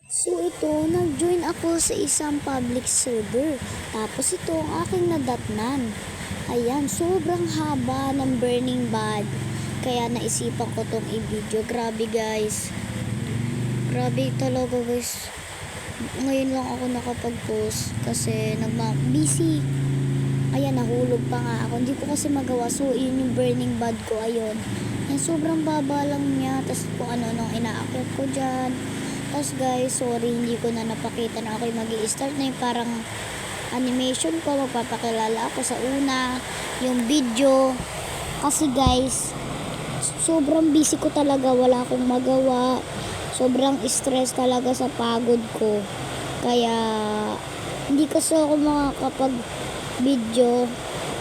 So ito, nag-join ako sa isang public server. Tapos ito ang aking nadatnan. Ayan, sobrang haba ng Burning Bad. Kaya naisipan ko tong i-video. Grabe guys. Grabe talaga guys. Ngayon lang ako nakapag-post kasi busy. Ayan, nahulog pa nga ako. Hindi ko kasi magawa. So, yun yung Burning Bad ko. Ayun. Ayan, sobrang baba lang niya. Tapos kung ano-ano ina-upload ko dyan. Tapos guys, sorry, hindi ko na napakita na ako mag-i-start na yung parang animation ko. Magpapakilala ako sa una. Yung video. Kasi guys, sobrang busy ko talaga. Wala akong magawa. Sobrang stress talaga sa pagod ko. Kaya, hindi kasi ako makakapag video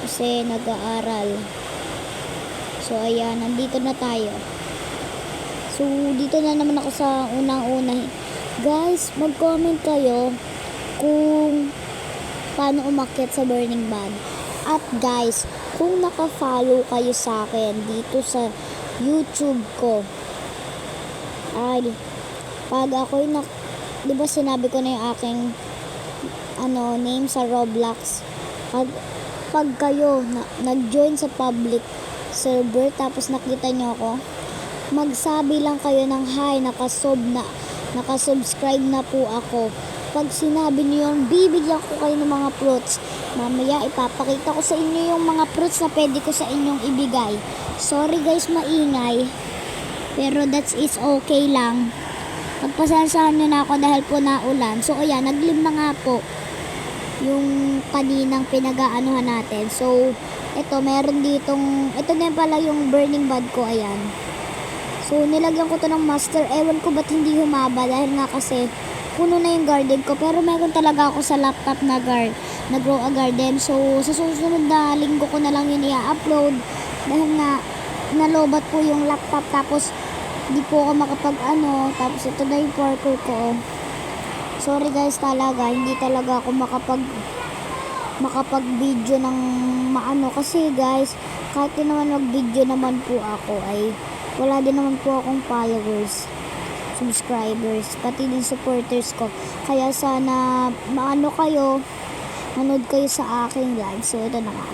kasi nag-aaral. So ayan, nandito na tayo. So dito na naman ako sa unang-una. Guys, mag-comment kayo kung paano umakyat sa Burning Bad. At guys, kung naka-follow kayo sa akin dito sa YouTube ko, ay pag ako'y di ba sinabi ko na yung aking name sa Roblox. Pag kayo nag-join sa public server tapos nakita nyo ako, magsabi lang kayo ng hi, nakasubscribe na po ako. Pag sinabi nyo yun, bibigyan ko kayo ng mga fruits. Mamaya ipapakita ko sa inyo yung mga fruits na pwede ko sa inyong ibigay. Sorry guys, maingay, pero that is okay lang. Pagpasasahan nyo na ako dahil po naulan. So ayan, naglim na nga po yung kaninang pinag-aanuhan natin. So, ito, meron ditong, ito na pala yung Burning Bad ko, ayan. So, nilagyan ko to ng master. Ewan ko ba't hindi humaba dahil nga kasi puno na yung garden ko. Pero meron talaga ako sa laptop na grow a garden. So, sa susunod na linggo ko na lang yun i-upload dahil nga nalobat po yung laptop. Tapos, di po ako tapos ito na yung parkour ko. Sorry guys, talaga hindi talaga ako makapag-video ng kasi guys, kahit din naman mag-video naman po ako ay wala din naman po akong followers, subscribers, pati din supporters ko. Kaya sana manood kayo sa aking live. So ito na nga.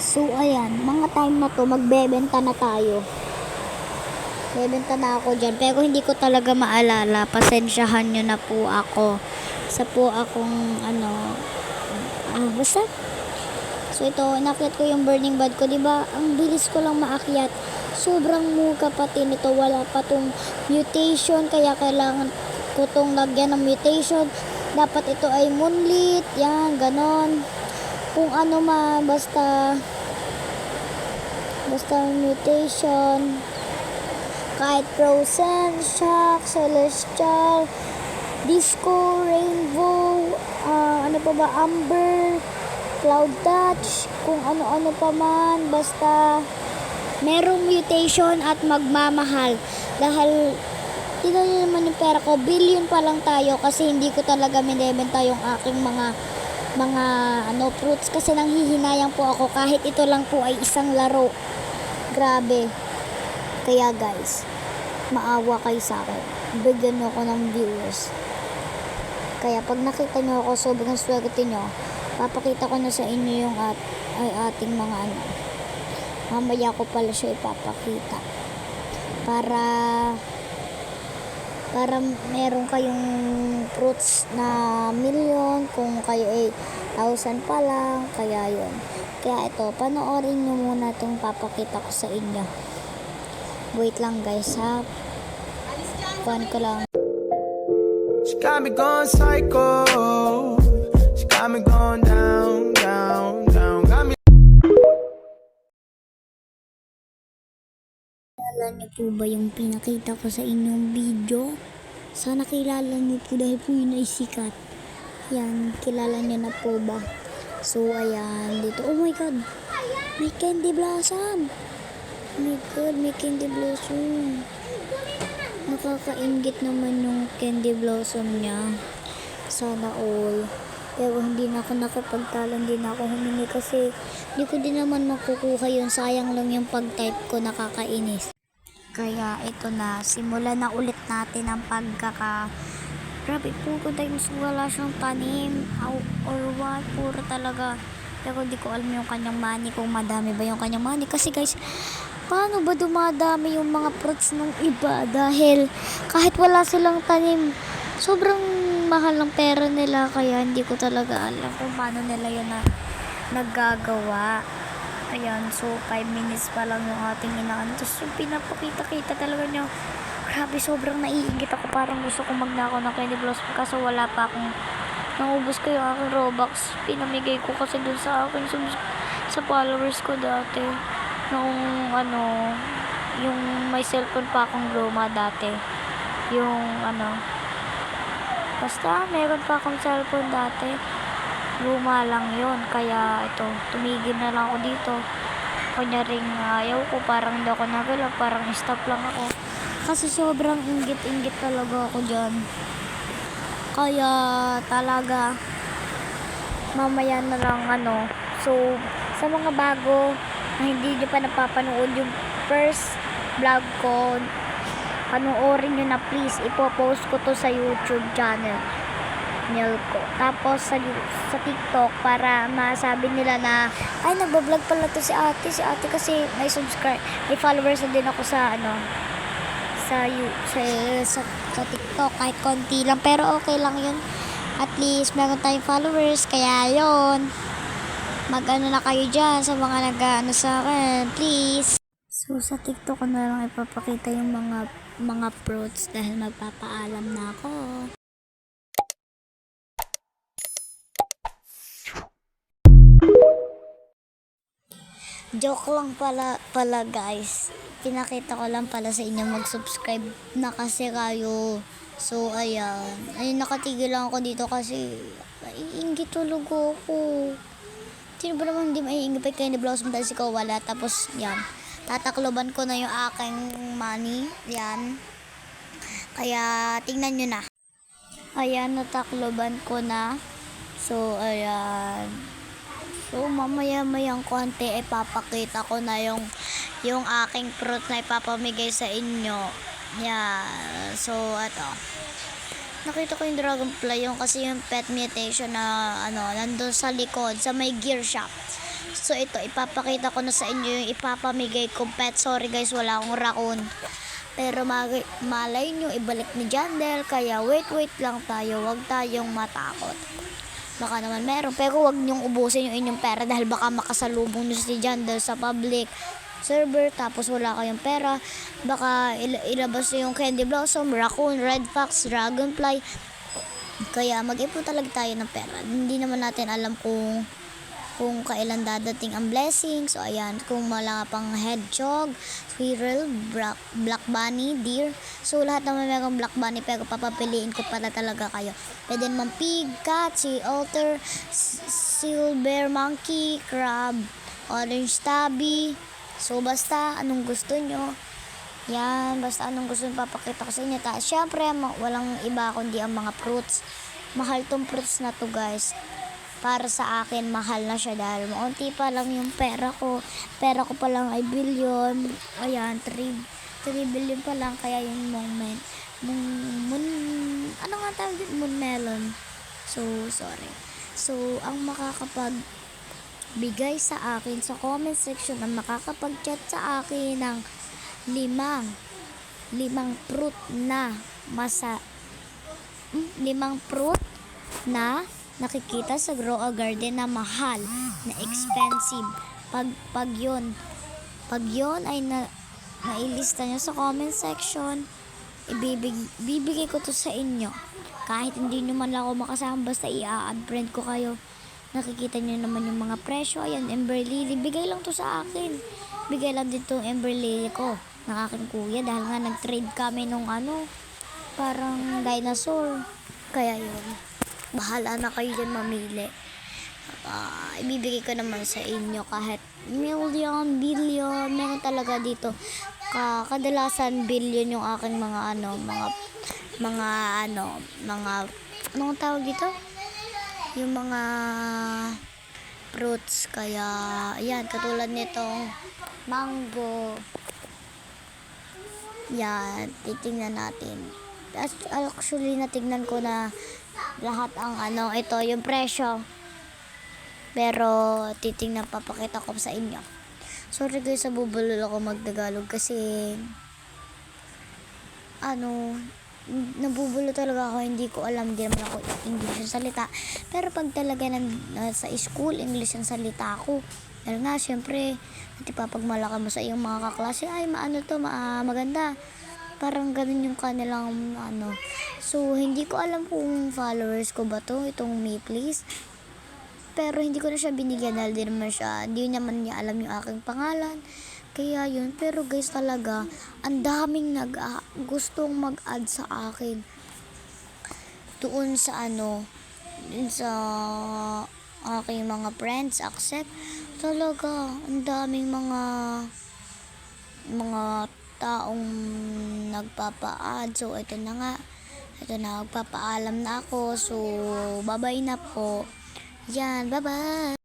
So ayan, mga time na to magbebenta na tayo. Bebenta na ako dyan. Pero hindi ko talaga maalala. Pasensyahan nyo na po ako. Sa po akong basta. So ito, inakyat ko yung Burning Bad ko. Diba? Ang bilis ko lang maakyat. Sobrang muga pati nito. Wala pa tong mutation. Kaya kailangan ko tong lagyan ng mutation. Dapat ito ay moonlit. Yan, ganon. Kung basta mutation. Kahit Frozen, Shock, Celestial, Disco, Rainbow, Amber, Cloud Touch, kung ano-ano pa man, basta merong mutation at magmamahal. Dahil, tignan nyo naman yung pera ko, billion pa lang tayo kasi hindi ko talaga minebenta yung aking mga fruits kasi nanghihinayang po ako kahit ito lang po ay isang laro. Grabe. Kaya guys, maawa kayo sa akin. Bigyan nyo ako ng viewers. Kaya pag nakita nyo ako, sobrang swerte nyo, papakita ko na sa inyo yung ating mga mamaya ko pala siya ipapakita. Para meron kayong fruits na million, kung kayo ay 1,000 pa lang, kaya yun. Kaya ito, panoorin nyo muna itong papakita ko sa inyo. Wait lang guys ha. Kuhan ko lang. She got me going psycho. She got me going down, down, down. Got me. Kilala niyo po ba yung pinakita ko sa inyong video? Sana kilala niyo po dahil po yun ay sikat. Yan, kilala niyo na po ba? So ayan, dito. Oh my god. May candy blossom. Oh my god, may candy blossom. Nakakaingit naman yung candy blossom niya. Sana all. Pero hindi na ako nakapagtalo, hindi na ako humingi kasi hindi ko din naman makukuha yun. Sayang lang yung pag-type ko, nakakainis. Kaya ito na, simulan na ulit natin ang grabe po kung wala siyang tanim or what, puro talaga. Pero di ko alam yung kanyang money, kung madami ba yung kanyang money. Kasi guys, paano ba dumadami yung mga fruits ng iba? Dahil kahit wala silang tanim, sobrang mahal ng pera nila. Kaya hindi ko talaga alam kung paano nila yun naggagawa. Ayan, so 5 minutes pa lang yung ating inaan. Tapos yung pinapakita-kita talaga niya. Grabe, sobrang naiingit ako. Parang gusto kong magnakaw ng Candy Blossom. Kaso wala pa akong naubos ko yung aking Robux. Pinamigay ko kasi dun sa akin sa followers ko dati. Noong yung may cellphone pa akong luma dati. Yung basta meron pa akong cellphone dati. Luma lang yon, kaya ito, tumigil na lang ako dito. Kunyaring ayaw ko, parang hindi ako nagalaw, parang stop lang ako. Kasi sobrang inggit-inggit talaga ako dyan. Kaya talaga, mamaya na lang So, sa mga bago na hindi nyo pa napapanood yung first vlog ko, panoorin nyo na please. Ipopost ko to sa YouTube channel ko. Tapos sa TikTok para masabi nila na ay, nagbablog pala to si ate. Si ate kasi may followers na din ako sa sa TikTok, kahit konti lang, pero okay lang yun. At least meron tayong followers, kaya yon. Na kayo dyan sa mga nag-ano sa akin, please. So sa TikTok ko na lang ipapakita yung mga fruits dahil magpapaalam na ako. Joke lang pala guys. Pinakita ko lang pala sa inyo, mag-subscribe na kasi kayo. So ayan. Ay, nakatigil lang ako dito kasi naiinggit tulog ako. Sino ba naman hindi maiinggit pa Candy Blossom dahil si ko wala. Tapos yan, tatakloban ko na yung aking money. Yan. Kaya tingnan nyo na. Ayan, natakloban ko na. So ayan. So, mamaya-mayang konti ipapakita ko na yung aking fruit na ipapamigay sa inyo. Yeah. So, nakita ko yung dragonfly, yung kasi yung pet mutation na nandun sa likod, sa may gear shop. So, ito, ipapakita ko na sa inyo yung ipapamigay kong pet. Sorry guys, wala akong raccoon. Pero malay nyo, ibalik ni Jandel. Kaya wait lang tayo, wag tayong matakot. Baka naman meron, pero wag niyong ubusin yung inyong pera dahil baka makasalubong nyo si Jandel sa public server tapos wala kayong pera. Baka ilabas nyo yung Candy Blossom, Raccoon, Red Fox, Dragonfly. Kaya mag-ipon talaga tayo ng pera. Hindi naman natin alam kung kailan dadating ang blessing. So ayan, kung wala pang hedgehog, squirrel, black bunny, deer. So lahat naman mayroong black bunny, pero papapiliin ko pala talaga kayo. Pwede naman pig, cat, sea otter, silver monkey, crab, orange tabby. So basta anong gusto nyo. Yan, basta anong gusto nyo papakita ko sa inyo. Syempre, walang iba kundi ang mga fruits. Mahal tong fruits na to guys. Para sa akin, mahal na siya dahil maunti pa lang yung pera ko. Pera ko pa lang ay billion. Ayan, 3 billion pa lang. Kaya yung ano nga tawag din? Moon melon. So, sorry. So, ang makakapagbigay sa akin sa comment section, ang makakapag-chat sa akin ng limang fruit na nakikita sa Grow a Garden na mahal, na expensive. Pag yun ay nailista nyo sa comment section, bibigay ko to sa inyo. Kahit hindi nyo man lang ako makasama, basta i-add friend ko kayo. Nakikita nyo naman yung mga presyo. Ayan, Ember Lily, bigay lang to sa akin. Bigay lang dito yung Ember Lily ko ng aking kuya dahil nga nag-trade kami nung parang dinosaur. Kaya yun, bahala na kayo dyan mamili. Ibibigay ko naman sa inyo kahit million, billion, meron talaga dito. Kadalasan billion yung aking mga anong tawag dito? Yung mga fruits. Kaya ayan, katulad nitong mango. Yan, titingnan natin. Actually, natignan ko na lahat ang ito, yung presyo. Pero, papakita ko sa inyo. Sorry guys, nabubulol ako magtagalog kasi, nabubulo talaga ako, hindi ko alam, hindi naman ako English ang salita. Pero pag talaga sa school, English ang salita ko. Dahil nga, syempre, pagmalaki mo sa iyong mga kaklase, ay, maganda. Parang ganun yung kanilang, So, hindi ko alam kung followers ko ba to, itong me please. Pero hindi ko na siya binigyan dahil hindi naman niya alam yung aking pangalan. Kaya yun, pero guys talaga, ang daming gustong mag-add sa akin. Doon sa doon sa aking mga friends, accept. Talaga, ang daming mga taong nagpapa-add. So, ito na nga. Ito na, magpapaalam na ako. So, bye-bye na po. Yan, bye-bye.